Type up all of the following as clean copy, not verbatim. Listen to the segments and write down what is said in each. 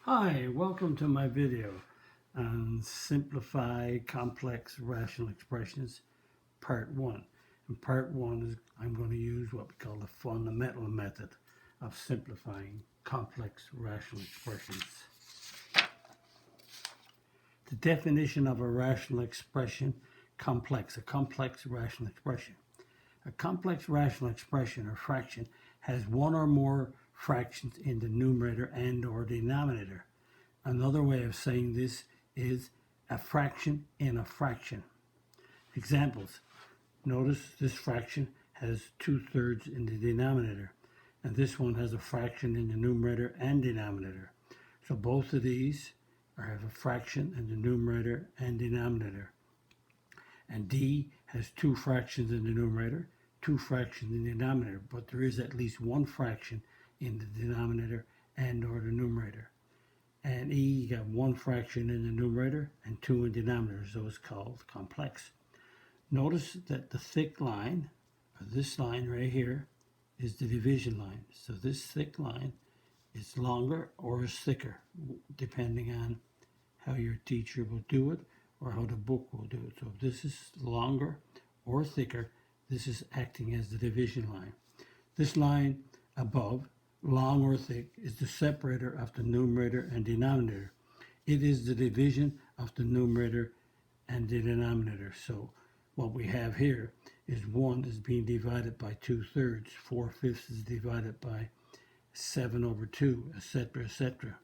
Hi, welcome to my video on Simplify Complex Rational Expressions, Part 1. In Part 1 is I'm going to use what we call the fundamental method of simplifying complex rational expressions. The definition of a rational expression, a complex rational expression. A complex rational expression or fraction has one or more fractions in the numerator and or denominator. Another way of saying this is a fraction in a fraction. Examples. Notice this fraction has 2/3 in the denominator, and this one has a fraction in the numerator and denominator. So both of these have a fraction in the numerator and denominator. And D has two fractions in the numerator, two fractions in the denominator, but there is at least one fraction in the denominator and or the numerator. And E, you got one fraction in the numerator and two in the denominator, so it's called complex. Notice that the thick line, or this line right here, is the division line. So this thick line is longer or is thicker, depending on how your teacher will do it or how the book will do it. So if this is longer or thicker, this is acting as the division line. This line above, long or thick, is the separator of the numerator and denominator. It is the division of the numerator and the denominator. So what we have here is 1 is being divided by 2/3, 4/5 is divided by 7/2, etc., etc.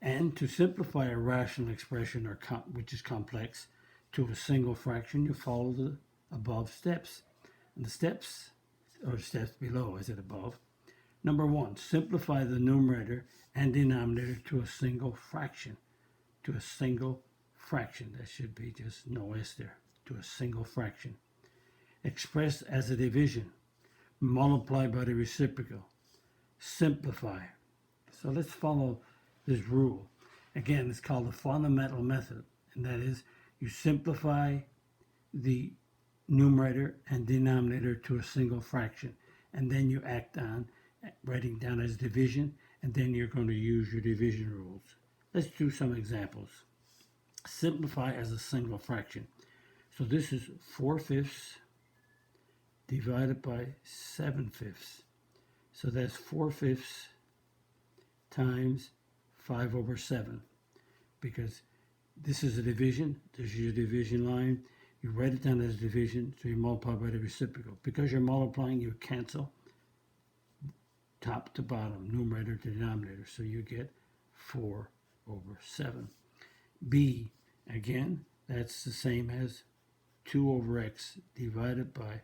And to simplify a rational expression, which is complex, to a single fraction, you follow the above steps. And the steps, or steps below, is it above? Number 1, simplify the numerator and denominator to a single fraction. To a single fraction. That should be just no S there. To a single fraction. Express as a division. Multiply by the reciprocal. Simplify. So let's follow this rule. Again, it's called the fundamental method, and that is you simplify the numerator and denominator to a single fraction, and then you act on writing down as division, and then you're going to use your division rules. Let's do some examples. Simplify as a single fraction. So this is 4/5 divided by 7/5. So that's 4/5 times 5/7. Because this is a division, this is your division line. You write it down as division, so you multiply by the reciprocal. Because you're multiplying, you cancel top to bottom, numerator to denominator. So you get 4/7. B, again, that's the same as 2/x divided by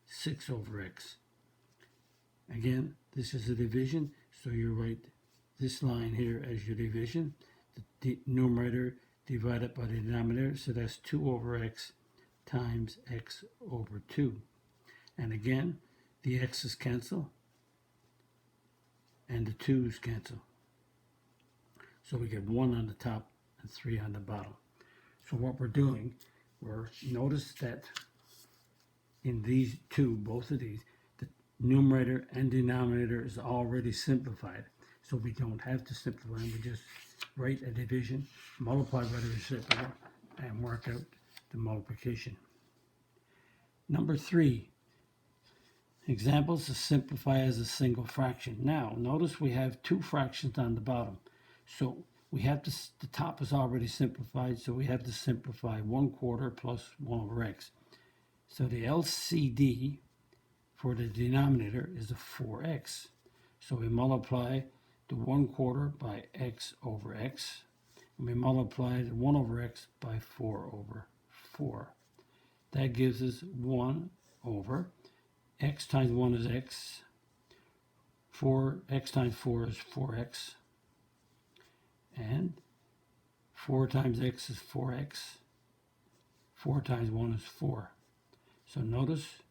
6/x. Again, this is a division, so you write this line here as your division. The numerator divided by the denominator, so that's 2/x times x/2. And again, the x's cancel and the 2's cancel. So we get 1 on the top and 3 on the bottom. So what we're doing, notice that in these two, both of these, the numerator and denominator is already simplified. So we don't have to simplify them. We just write a division, multiply by the reciprocal, and work out the multiplication. Number 3, examples to simplify as a single fraction. Now, notice we have two fractions on the bottom. So we have to, the top is already simplified, so we have to simplify 1/4 plus 1/x. So the LCD for the denominator is a 4x. So we multiply the 1/4 by x/x, and we multiply the 1/x by 4/4. That gives us 1 over x times 1 is x, 4x times 4 is 4x, and 4 times x is 4x, 4 times 1 is 4. So notice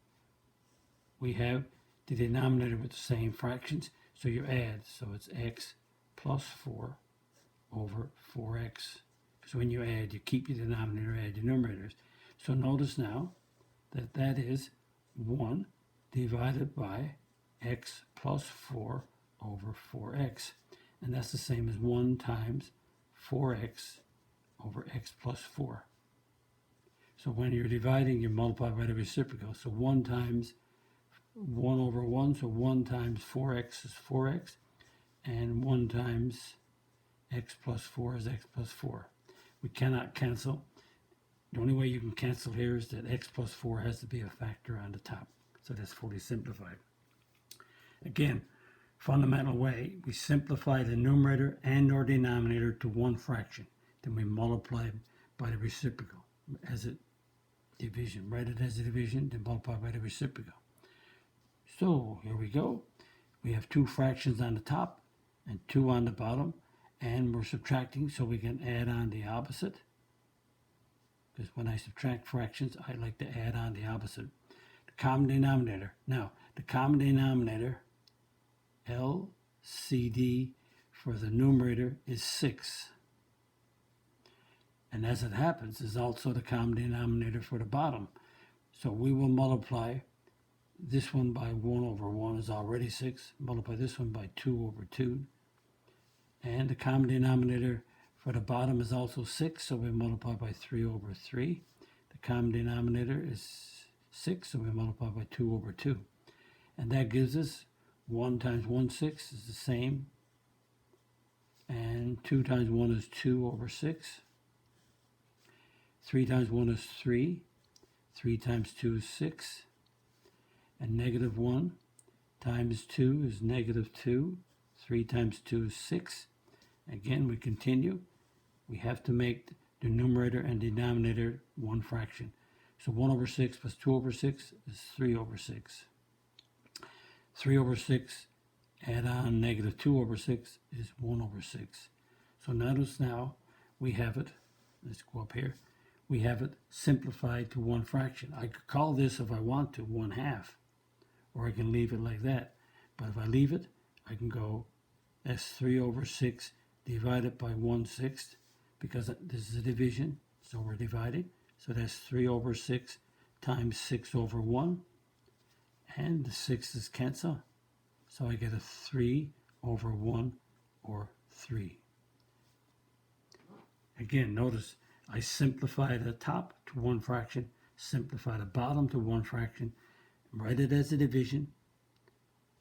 we have the denominator with the same fractions, so you add, so it's x plus 4 over 4x. So when you add, you keep your denominator, add your numerators. So notice now that that is 1 divided by x plus 4 over 4x. And that's the same as 1 times 4x over x plus 4. So when you're dividing, you multiply by the reciprocal. So 1 times 1 over 1, so 1 times 4x is 4x, and 1 times x plus 4 is x plus 4. We cannot cancel. The only way you can cancel here is that x plus 4 has to be a factor on the top. So that's fully simplified. Again, fundamental way, we simplify the numerator and or denominator to one fraction. Then we multiply by the reciprocal as a division. Write it as a division, then multiply by the reciprocal. So here we go. We have 2 fractions on the top and 2 on the bottom, and we're subtracting so we can add on the opposite. Because when I subtract fractions, I like to add on the opposite. The common denominator. Now, the common denominator, Lcd, for the numerator is 6. And as it happens, is also the common denominator for the bottom. So we will multiply this one by 1 over 1 is already 6. Multiply this one by 2 over 2. And the common denominator for the bottom is also 6, so we multiply by 3 over 3. The common denominator is 6, so we multiply by 2 over 2. And that gives us 1 times 1, 6 is the same. And 2 times 1 is 2 over 6. 3 times 1 is 3. 3 times 2 is 6. And negative 1 times 2 is negative 2. 3 times 2 is 6. Again, we continue. We have to make the numerator and denominator one fraction. So 1 over 6 plus 2 over 6 is 3 over 6. 3 over 6, add on negative 2 over 6 is 1 over 6. So notice now we have it, let's go up here, we have it simplified to one fraction. I could call this, if I want to, 1/2, or I can leave it like that. But if I leave it, I can go that's 3 over 6 divided by 1/6, because this is a division, so we're dividing. So that's 3 over 6 times 6 over 1. And the 6's cancel. So I get a 3 over 1, or 3. Again, notice I simplify the top to one fraction, simplify the bottom to one fraction, write it as a division,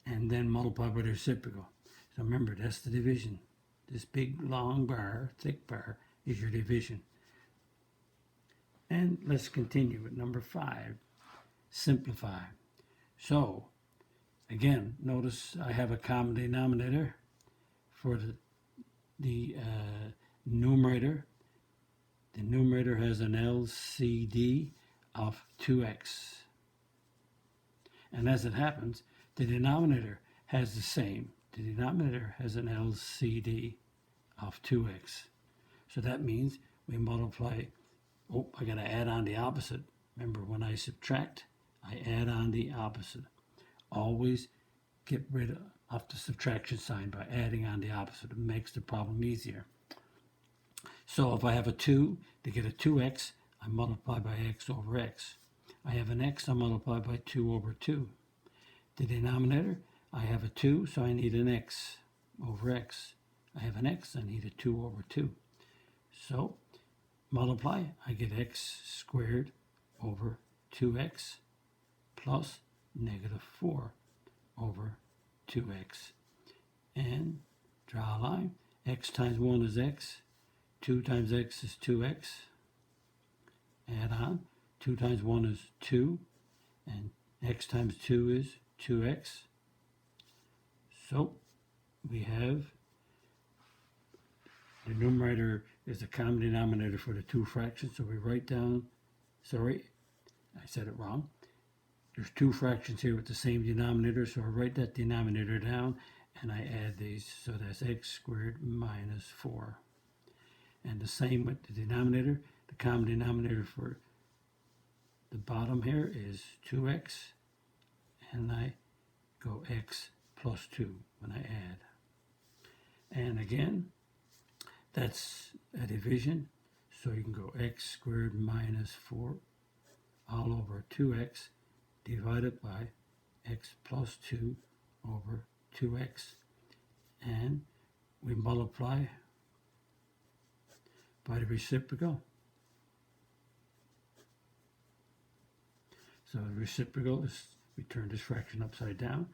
and then multiply by the reciprocal. So remember, that's the division. This big, long bar, thick bar, is your division. And let's continue with number 5, simplify. So, again, notice I have a common denominator for the numerator. The numerator has an LCD of 2x. And as it happens, the denominator has the same. The denominator has an LCD of 2x. So that means we multiply, I got to add on the opposite. Remember, when I subtract, I add on the opposite. Always get rid of the subtraction sign by adding on the opposite. It makes the problem easier. So if I have a 2, to get a 2x, I multiply by x over x. I have an x, I multiply by 2 over 2. The denominator, I have a 2, so I need an x over x. I have an x, I need a 2 over 2. So multiply, I get x squared over 2x plus negative 4 over 2x. And draw a line. X times 1 is x. 2 times x is 2x. Add on. 2 times 1 is 2. And x times 2 is 2x. So we have the numerator is the common denominator for the two fractions. So we write down, sorry, I said it wrong. There's two fractions here with the same denominator, so I write that denominator down and I add these. So that's x squared minus 4. And the same with the denominator. The common denominator for the bottom here is 2x, and I go x plus 2 when I add. And again, that's a division, so you can go x squared minus 4 all over 2x divided by x plus 2 over 2x. And we multiply by the reciprocal. So the reciprocal is, we turn this fraction upside down,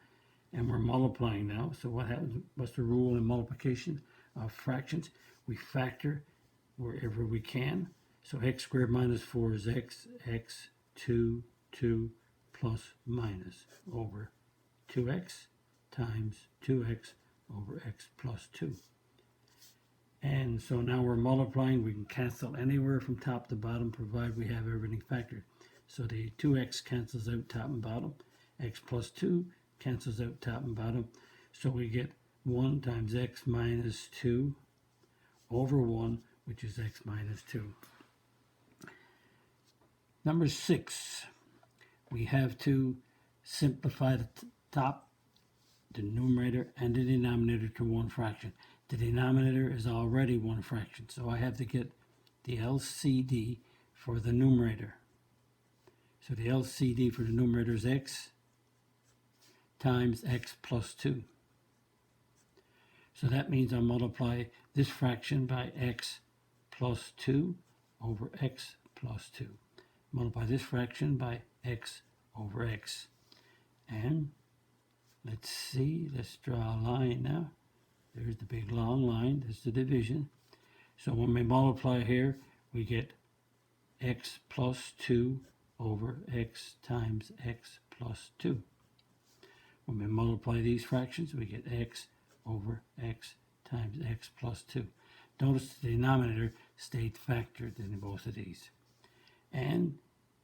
and we're multiplying now. So what happens? What's the rule in multiplication of fractions? We factor wherever we can. So x squared minus 4 is x 2 plus minus over 2x times 2x over x plus 2. And so now we're multiplying. We can cancel anywhere from top to bottom, provided we have everything factored. So the 2x cancels out top and bottom. X plus 2 cancels out top and bottom. So we get 1 times x minus 2 over 1, which is x minus 2. Number 6, we have to simplify the top, the numerator, and the denominator to one fraction. The denominator is already one fraction, so I have to get the LCD for the numerator. So the LCD for the numerator is x times x plus 2. So that means I multiply this fraction by x plus 2 over x plus 2. Multiply this fraction by x over x. And let's see, let's draw a line now. There's the big long line, that's the division. So when we multiply here, we get x plus 2 over x times x plus 2. When we multiply these fractions, we get x over x times x plus 2. Notice the denominator stayed factored in both of these. And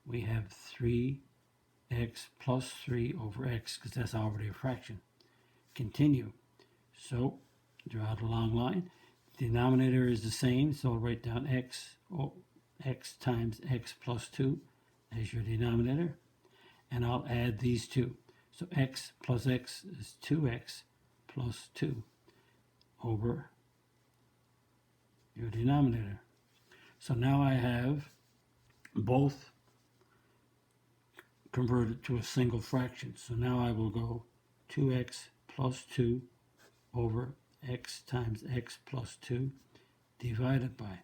we have 3x plus 3 over x, because that's already a fraction. Continue. So, draw the long line. The denominator is the same, so I'll write down x times x plus 2 as your denominator. And I'll add these two. So x plus x is 2x plus 2 over your denominator. So now I have both converted to a single fraction. So now I will go 2x plus 2 over x times x plus 2 divided by,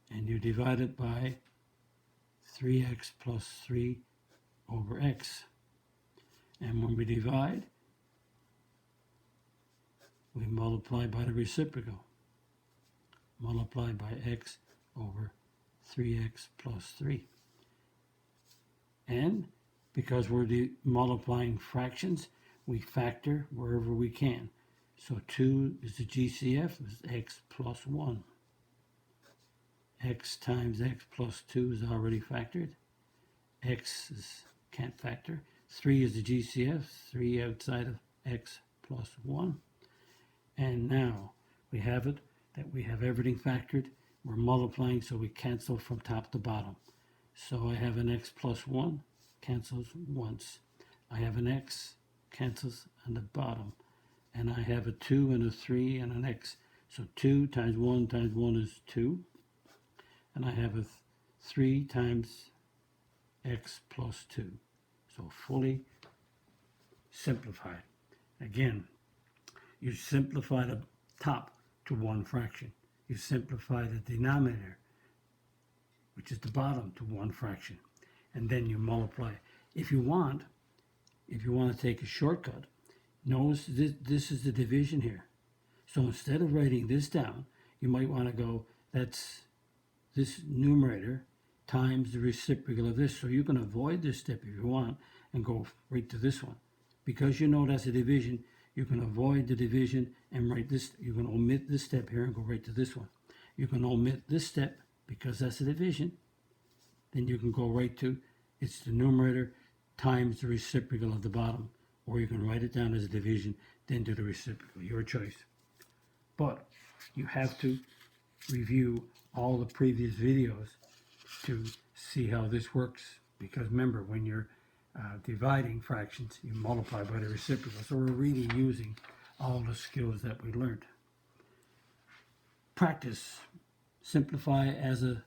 and you divide it by 3x plus 3 over x. And when we divide, we multiply by the reciprocal. Multiply by x over 3x plus 3. And because we're multiplying fractions, we factor wherever we can. So 2 is the GCF, is x plus 1. X times x plus 2 is already factored. X can't factor. 3 is the GCF, 3 outside of x plus 1. And now we have it that we have everything factored. We're multiplying, so we cancel from top to bottom. So I have an x plus 1, cancels once. I have an x, cancels on the bottom. And I have a 2 and a 3 and an x. So 2 times 1 is 2. And I have a 3 times x plus 2. So fully simplified. Again, you simplify the top to one fraction. You simplify the denominator, which is the bottom, to one fraction. And then you multiply. If you want to take a shortcut, notice this is the division here. So instead of writing this down, you might want to go, that's this numerator times the reciprocal of this. So you can avoid this step if you want and go right to this one. Because you know that's a division, you can avoid the division and write this. You can omit this step here and go right to this one. You can omit this step because that's a division. Then you can go right to, it's the numerator times the reciprocal of the bottom. Or you can write it down as a division, then do the reciprocal, your choice. But you have to review all the previous videos to see how this works. Because remember, when you're dividing fractions, you multiply by the reciprocal. So we're really using all the skills that we learned. Practice. Simplify as a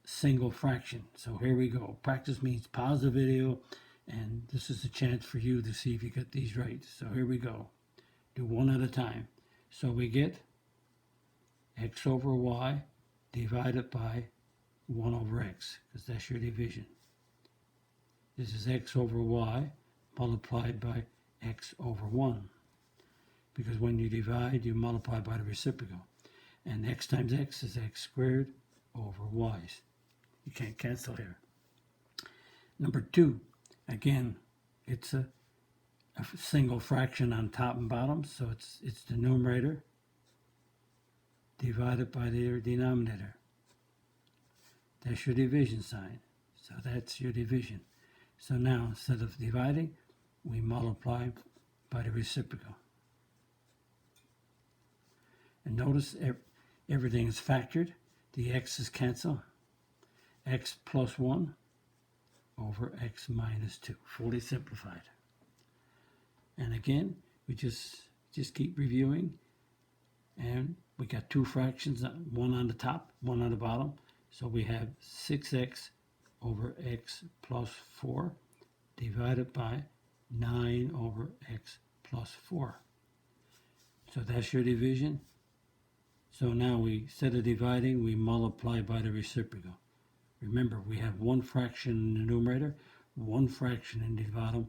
single fraction. So here we go. Practice means pause the video, and this is a chance for you to see if you get these right. So here we go. Do one at a time. So we get x over y divided by 1 over x, because that's your division. This is x over y multiplied by x over 1. Because when you divide, you multiply by the reciprocal. And x times x is x squared over y. You can't cancel here. Number 2, again, it's a single fraction on top and bottom, so it's the numerator divided by the denominator. That's your division sign. So that's your division. So now, instead of dividing, we multiply by the reciprocal. And notice everything is factored. The x's cancel. X plus 1 over x minus 2. Fully simplified. And again, we just keep reviewing. And we got two fractions, one on the top, one on the bottom. So we have 6x over x plus 4 divided by 9 over x plus 4. So that's your division. So now instead of dividing, we multiply by the reciprocal. Remember, we have one fraction in the numerator, one fraction in the bottom.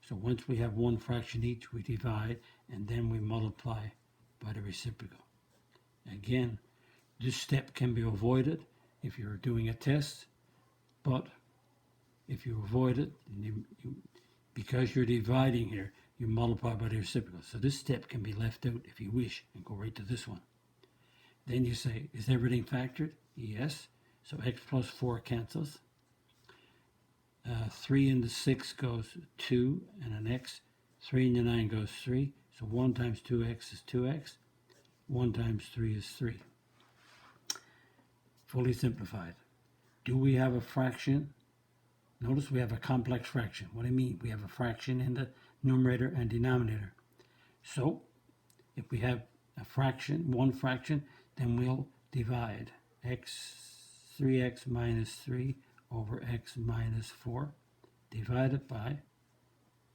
So once we have one fraction each, we divide, and then we multiply by the reciprocal. Again, this step can be avoided if you're doing a test, but if you avoid it, because you're dividing here, you multiply by the reciprocal. So this step can be left out if you wish and go right to this one. Then you say, is everything factored? Yes. So x plus 4 cancels. 3 into 6 goes 2 and an x. 3 into 9 goes 3. So 1 times 2x is 2x. 1 times 3 is 3. Fully simplified. Do we have a fraction? Notice we have a complex fraction. What do I mean? We have a fraction in the numerator and denominator. So if we have a fraction, one fraction, then we'll divide 3x minus 3 over x minus 4 divided by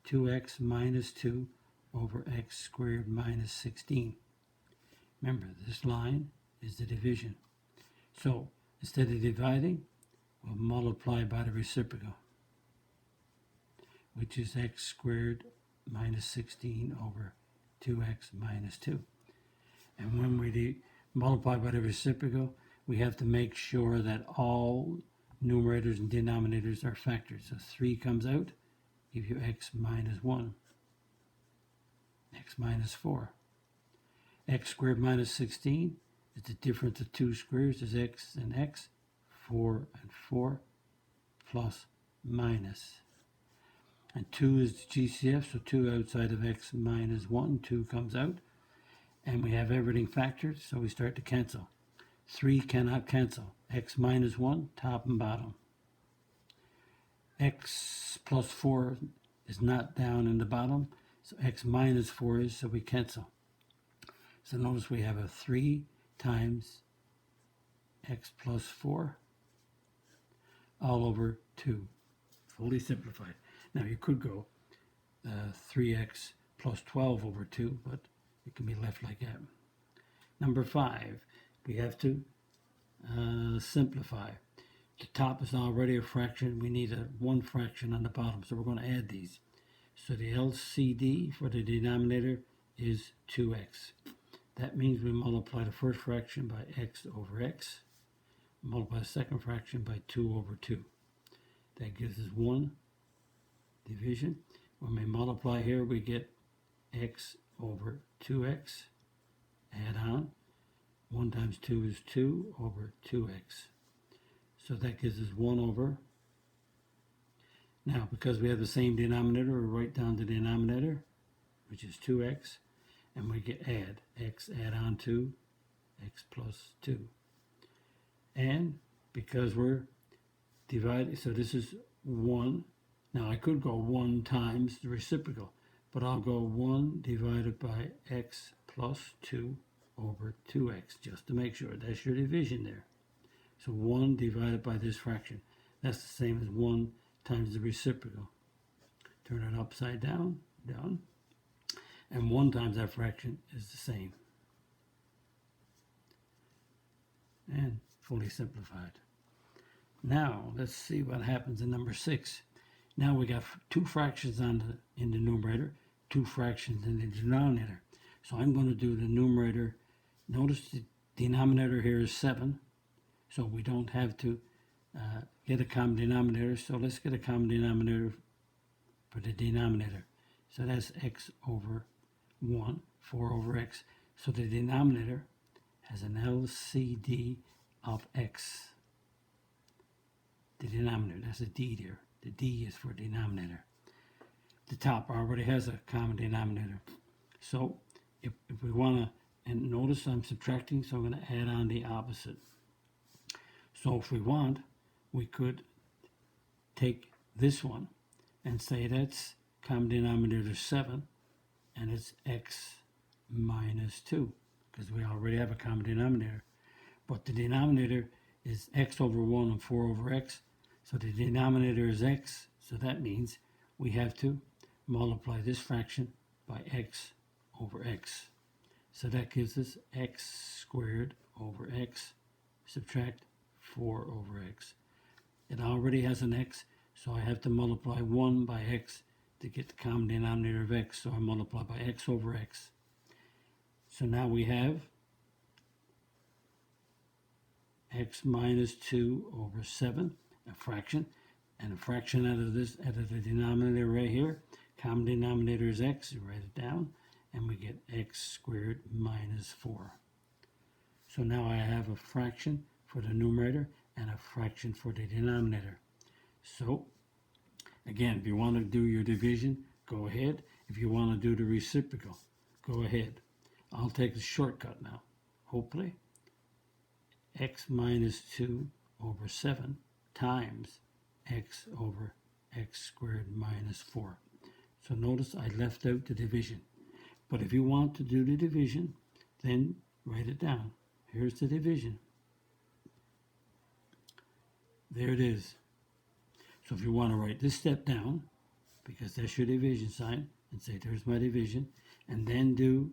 2x minus 2 over x squared minus 16. Remember, this line is the division. So instead of dividing, we'll multiply by the reciprocal, which is x squared minus 16 over 2x minus 2. And when we multiply by the reciprocal, we have to make sure that all numerators and denominators are factored. So 3 comes out, give you x minus 1, x minus 4. X squared minus 16 is the difference of two squares, is x and x, 4 and 4, plus minus. And 2 is the GCF, so 2 outside of x minus 1, 2 comes out. And we have everything factored, so we start to cancel. 3 cannot cancel. X minus 1, top and bottom. X plus 4 is not down in the bottom, so x minus 4 is, so we cancel. So notice we have a 3 times x plus 4 all over 2. Fully simplified. Now you could go 3x plus 12 over 2, but it can be left like that. Number 5, we have to simplify. The top is already a fraction. We need one fraction on the bottom, so we're going to add these. So the LCD for the denominator is 2x. That means we multiply the first fraction by x over x, multiply the second fraction by 2 over 2. That gives us 1 division. When we multiply here, we get x over 2x. Add on. 1 times 2 is 2 over 2x. So that gives us 1 over. Now, because we have the same denominator, we write down the denominator, which is 2x, and we get add. X add on 2, x plus 2. And because we're dividing, so this is 1. Now, I could go 1 times the reciprocal, but I'll go 1 divided by x plus 2 over 2x, just to make sure. That's your division there. So 1 divided by this fraction. That's the same as 1 times the reciprocal. Turn it upside down, down. And 1 times that fraction is the same. and fully simplified. Now, let's see what happens in number 6. Now we got two fractions in the numerator, two fractions in the denominator. So I'm going to do the numerator. Notice the denominator here is 7, so we don't have to get a common denominator. So let's get a common denominator for the denominator. So that's x over 1, 4 over x. So the denominator has an LCD of x. The denominator, that's a D there. The D is for denominator. The top already has a common denominator. So if we want to, and notice I'm subtracting, so I'm going to add on the opposite. So if we want, we could take this one and say that's common denominator 7, and it's x minus 2, because we already have a common denominator. But the denominator is x over 1 and 4 over x, so the denominator is x, so that means we have to multiply this fraction by x over x. So that gives us x squared over x, subtract 4 over x. It already has an x, so I have to multiply 1 by x to get the common denominator of x, so I multiply by x over x. So now we have x minus 2 over 7, a fraction, and a fraction out of the denominator right here. Common denominator is x, you write it down, and we get x squared minus 4. So now I have a fraction for the numerator and a fraction for the denominator. So again, if you want to do your division, go ahead. If you want to do the reciprocal, go ahead. I'll take the shortcut now, hopefully. X minus 2 over 7 times x over x squared minus 4. So notice I left out the division. But if you want to do the division, then write it down. Here's the division. There it is. So if you want to write this step down, because that's your division sign, and say there's my division, and then do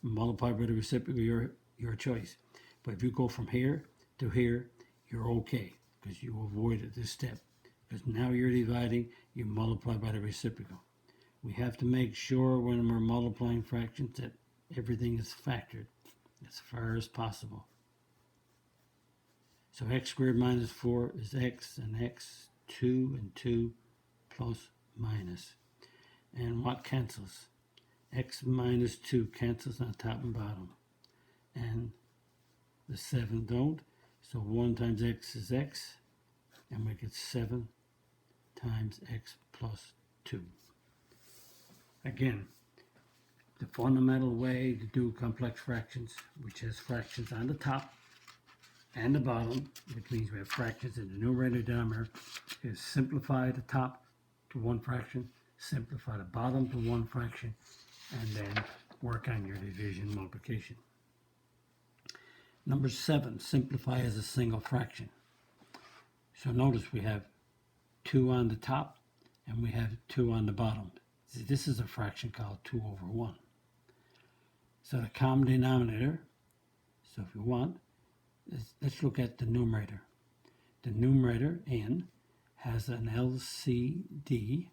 multiply by the reciprocal, your choice. But if you go from here to here, you're okay, because you avoided this step. Because now you're dividing, you multiply by the reciprocal. We have to make sure when we're multiplying fractions that everything is factored as far as possible. So x squared minus 4 is x, and x, 2 and 2 plus minus. And what cancels? X minus 2 cancels on top and bottom. And the 7 don't. So 1 times x is x, and we get 7 times x plus 2. Again, the fundamental way to do complex fractions, which has fractions on the top and the bottom, which means we have fractions in the numerator and denominator, is simplify the top to one fraction, simplify the bottom to one fraction, and then work on your division multiplication. Number 7, simplify as a single fraction. So notice we have 2 on the top and we have 2 on the bottom. See, this is a fraction called 2 over 1. So the common denominator, so if you want, let's look at the numerator. The numerator, n, has an LCD,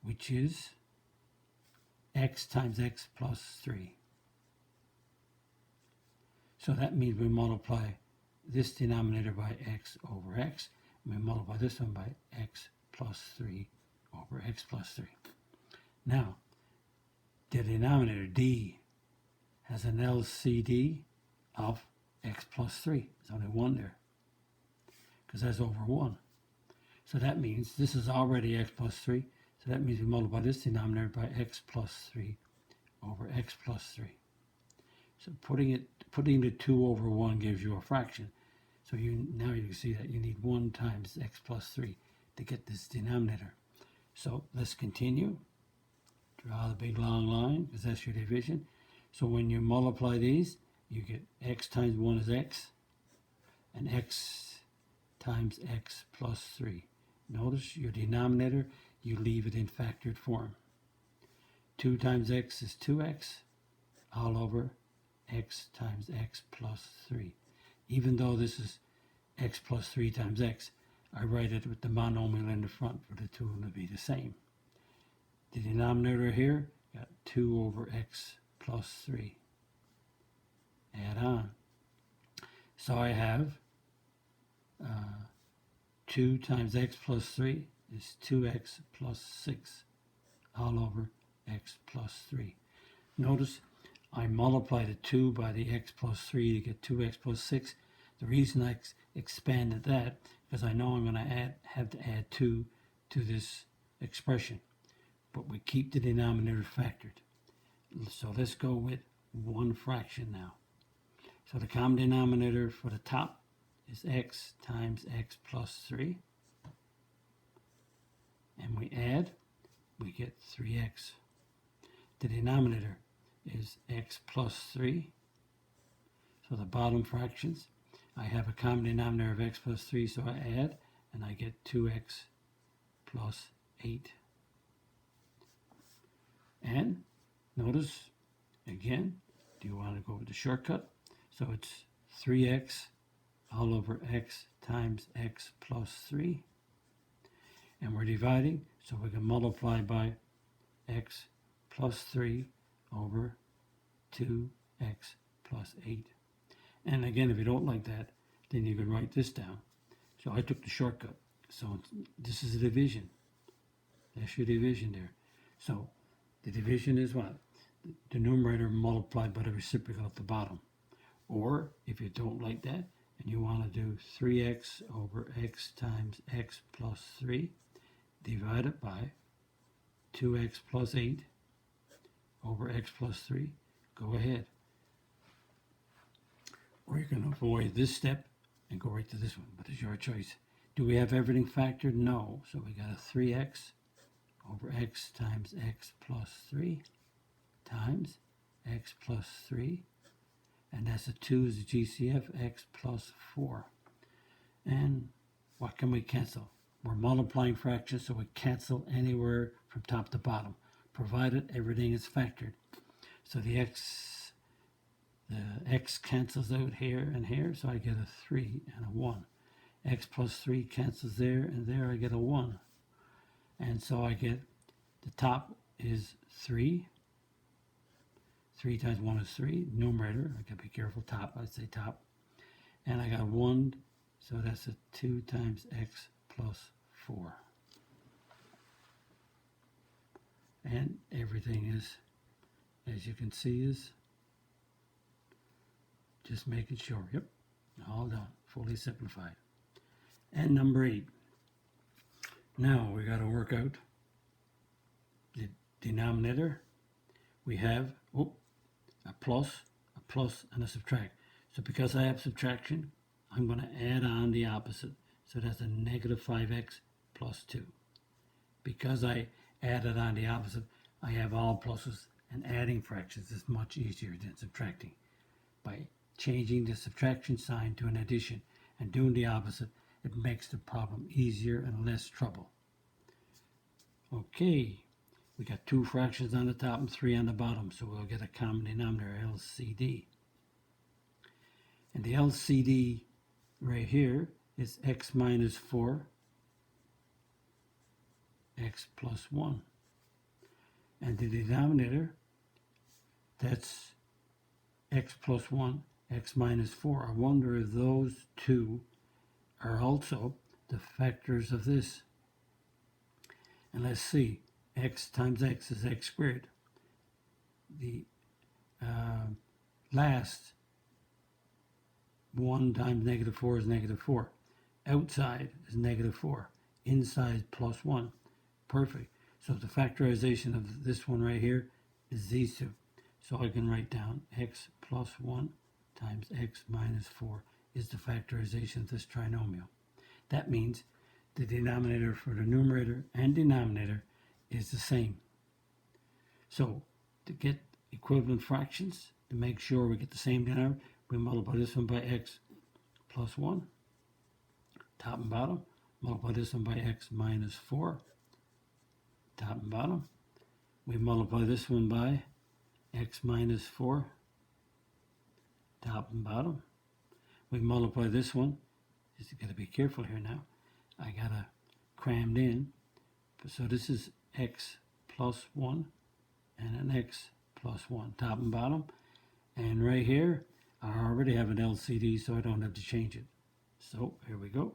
which is x times x plus 3. So that means we multiply this denominator by x over x, and we multiply this one by x plus 3 over x plus 3. Now, the denominator, d, has an LCD of x plus 3. There's only 1 there, because that's over 1. So that means this is already x plus 3. So that means we multiply this denominator by x plus 3 over x plus 3. So putting the 2 over 1 gives you a fraction. So now you can see that you need 1 times x plus 3 to get this denominator. So let's continue. Draw the big long line, because that's your division. So when you multiply these, you get x times 1 is x, and x times x plus 3. Notice your denominator, you leave it in factored form. 2 times x is 2x, all over x times x plus 3. Even though this is x plus 3 times x, I write it with the monomial in the front for the two to be the same. The denominator here got 2 over x plus 3. Add on. So I have 2 times x plus 3 is 2x plus 6 all over x plus 3. Notice I multiply the 2 by the x plus 3 to get 2x plus 6. The reason I expanded that because I know I'm going to have to add 2 to this expression. But we keep the denominator factored. So let's go with one fraction now. So the common denominator for the top is x times x plus 3. And we add, we get 3x. The denominator is x plus 3. So the bottom fractions, I have a common denominator of x plus 3, so I add, and I get 2x plus 8. And notice, again, do you want to go with the shortcut? So it's 3x all over x times x plus 3. And we're dividing, so we can multiply by x plus 3 over 2x plus 8. And again, if you don't like that, then you can write this down. So I took the shortcut. So this is a division. That's your division there. So the division is what? The numerator multiplied by the reciprocal at the bottom. Or if you don't like that and you want to do 3x over x times x plus 3 divided by 2x plus 8 over x plus 3, go ahead. Or you can avoid this step and go right to this one, but it's your choice. Do we have everything factored? No. So we got a 3x over x times x plus 3 times x plus 3. And that's a 2 is the GCF, x plus 4. And what can we cancel? We're multiplying fractions, so we cancel anywhere from top to bottom, provided everything is factored. So the x cancels out here and here, so I get a 3 and a 1. X plus 3 cancels there, and there I get a 1. And so I get, the top is 3. 3 times 1 is 3. Numerator, I gotta be careful, top, I'd say top. And I got 1, so that's a 2 times x plus 4. And everything is, as you can see, is just making sure, yep, all done, fully simplified. And number 8. Now we got to work out the denominator. We have a plus, and a subtract. So because I have subtraction, I'm going to add on the opposite. So that's a negative 5x plus 2. Because I added on the opposite, I have all pluses, and adding fractions is much easier than subtracting. By changing the subtraction sign to an addition and doing the opposite, it makes the problem easier and less trouble. Okay, we got 2 fractions on the top and 3 on the bottom, so we'll get a common denominator, LCD. And the LCD right here is x minus 4, x plus 1. And the denominator, that's x plus 1, x minus 4. I wonder if those two are also the factors of this. And let's see, x times x is x squared. The last 1 times negative 4 is negative 4. Outside is negative 4. Inside plus 1. Perfect. So the factorization of this one right here is these two. So I can write down x plus 1 times x minus 4 is the factorization of this trinomial. That means the denominator for the numerator and denominator is the same. So to get equivalent fractions, to make sure we get the same denominator, we multiply this one by x plus 1, top and bottom. Multiply this one by x minus 4, top and bottom. We multiply this one by x minus 4, top and bottom. we multiply this one. Just got to be careful here now. I got to crammed in. So this is x plus 1 and an x plus 1, top and bottom. And right here, I already have an LCD, so I don't have to change it. So here we go.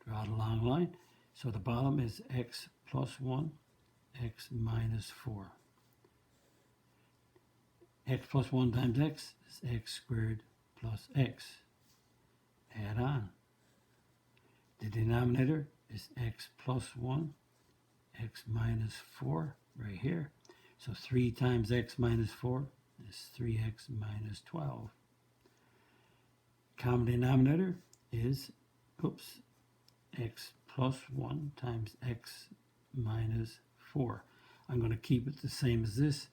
Draw the long line. So the bottom is x plus 1, x minus 4. X plus 1 times x is x squared plus x. Add on. The denominator is x plus 1, x minus 4 right here. So 3 times x minus 4 is 3x minus 12. Common denominator is, x plus 1 times x minus 4. I'm going to keep it the same as this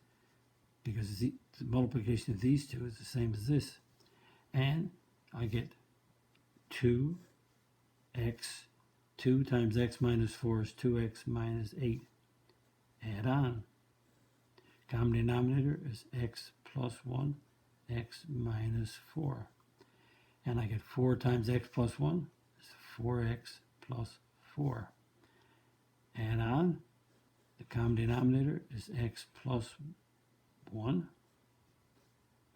because the multiplication of these two is the same as this. And I get 2 times x minus 4 is 2x minus 8. Add on. Common denominator is x plus 1, x minus 4. And I get 4 times x plus 1 is 4x plus 4. Add on. The common denominator is x plus 1,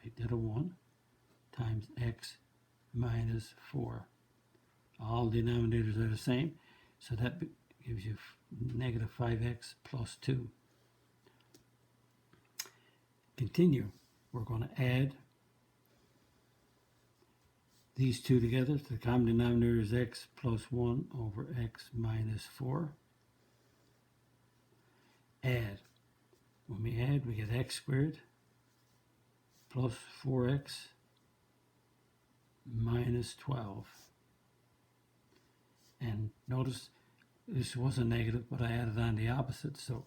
make that a 1, times x minus 4. All denominators are the same, so that gives you negative 5x plus 2. Continue. We're going to add these two together. So the common denominator is x plus 1 over x minus 4. Add. When we add, we get x squared plus 4x minus 12. And notice this was a negative, but I added on the opposite. So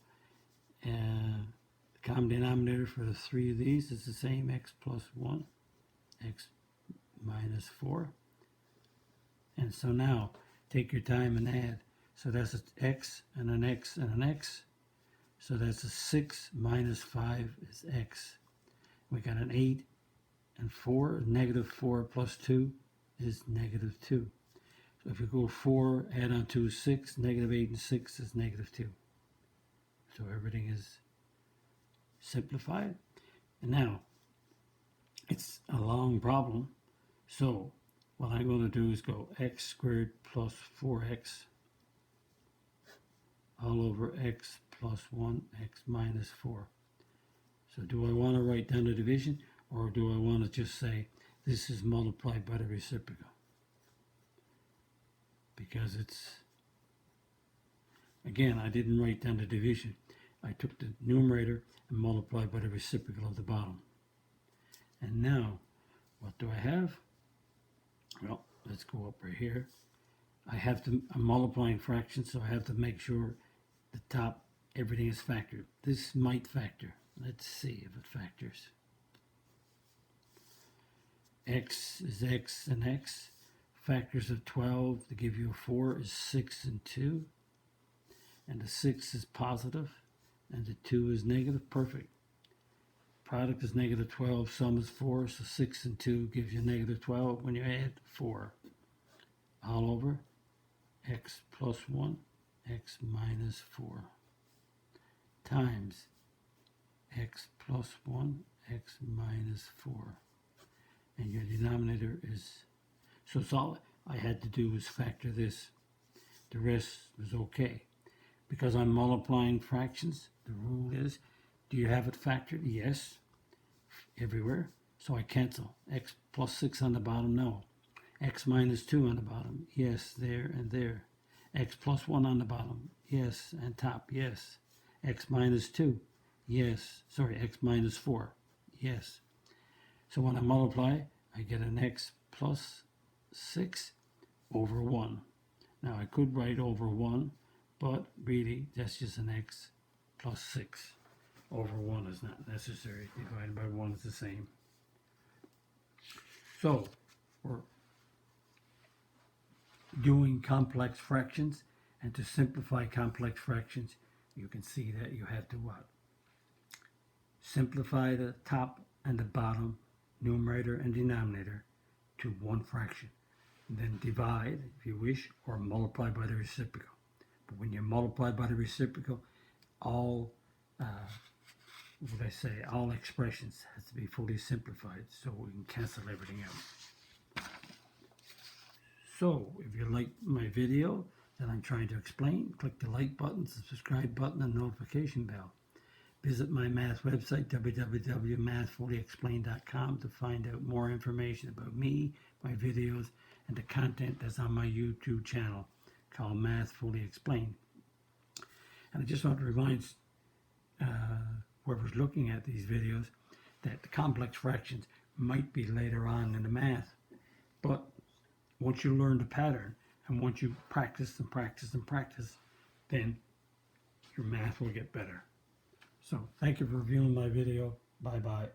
the common denominator for the three of these is the same, x plus 1, x minus 4. And so now take your time and add. So that's an x and an x and an x. So that's a 6 minus 5 is x. We got an 8 and 4. Negative 4 plus 2 is negative 2. So if you go 4, add on 2 is 6. Negative 8 and 6 is negative 2. So everything is simplified. And now, it's a long problem. So what I'm going to do is go x squared plus 4x all over x plus 1, x minus 4. So do I want to write down the division, or do I want to just say this is multiplied by the reciprocal? Because it's, again, I didn't write down the division. I took the numerator and multiplied by the reciprocal of the bottom. And now, what do I have? Well, let's go up right here. I'm multiplying fractions, so I have to make sure the top, everything is factored. This might factor. Let's see if it factors. X is x and x. Factors of 12 to give you a 4 is 6 and 2. And the 6 is positive, and the 2 is negative. Perfect. Product is negative 12, sum is 4, so 6 and 2 gives you negative 12 when you add 4. All over x plus 1, x minus 4, times x plus 1, x minus 4. And your denominator is, so it's all I had to do was factor this. The rest was okay. Because I'm multiplying fractions, the rule is, do you have it factored? Yes, everywhere. So I cancel. X plus 6 on the bottom, no. X minus 2 on the bottom, yes, there and there. X plus 1 on the bottom, yes, and top, yes. X minus 2, yes. Sorry, x minus 4, yes. So when I multiply, I get an x plus 6 over 1. Now I could write over 1, but really that's just an x plus 6. Over 1 is not necessary. Divided by 1 is the same. So we're doing complex fractions, and to simplify complex fractions, you can see that you have to what? Simplify the top and the bottom, numerator and denominator, to one fraction. And then divide, if you wish, or multiply by the reciprocal. But when you multiply by the reciprocal, all all expressions has to be fully simplified so we can cancel everything out. So if you like my video that I'm trying to explain, click the like button, the subscribe button, and notification bell. Visit my math website, www.mathfullyexplained.com, to find out more information about me, my videos, and the content that's on my YouTube channel called Math Fully Explained. And I just want to remind whoever's looking at these videos that the complex fractions might be later on in the math. But once you learn the pattern, and once you practice and practice and practice, then your math will get better. So thank you for viewing my video. Bye-bye.